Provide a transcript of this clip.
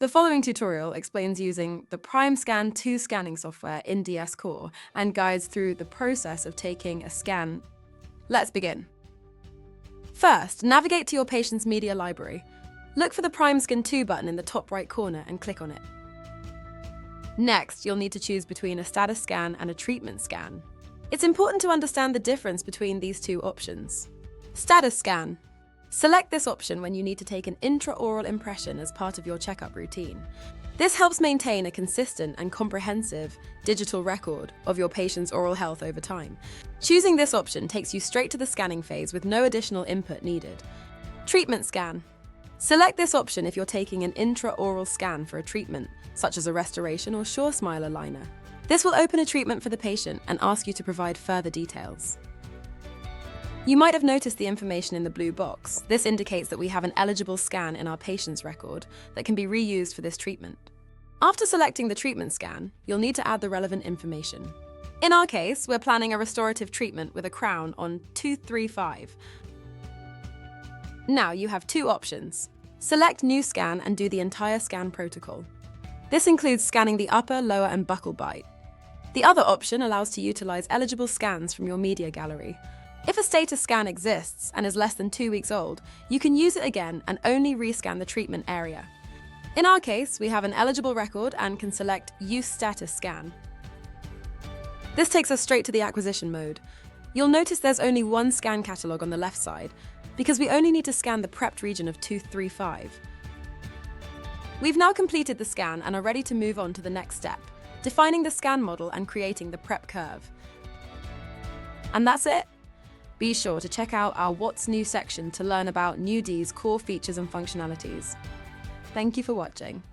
The following tutorial explains using the Primescan 2 scanning software in DS Core and guides through the process of taking a scan. Let's begin. First, navigate to your patient's media library. Look for the Primescan 2 button in the top right corner and click on it. Next, you'll need to choose between a status scan and a treatment scan. It's important to understand the difference between these two options. Status scan. Select this option when you need to take an intraoral impression as part of your checkup routine. This helps maintain a consistent and comprehensive digital record of your patient's oral health over time. Choosing this option takes you straight to the scanning phase with no additional input needed. Treatment scan. Select this option if you're taking an intraoral scan for a treatment, such as a restoration or Sure Smile aligner. This will open a treatment for the patient and ask you to provide further details. You might have noticed the information in the blue box. This indicates that we have an eligible scan in our patient's record that can be reused for this treatment. After selecting the treatment scan, you'll need to add the relevant information. In our case, we're planning a restorative treatment with a crown on tooth 3-5. Now you have two options. Select New Scan and do the entire scan protocol. This includes scanning the upper, lower, and buccal bite. The other option allows to utilize eligible scans from your media gallery. If a status scan exists and is less than 2 weeks old, you can use it again and only rescan the treatment area. In our case, we have an eligible record and can select Use Status Scan. This takes us straight to the acquisition mode. You'll notice there's only one scan catalog on the left side, because we only need to scan the prepped region of tooth 3-5. We've now completed the scan and are ready to move on to the next step, defining the scan model and creating the prep curve. And that's it. Be sure to check out our What's New section to learn about New D's core features and functionalities. Thank you for watching.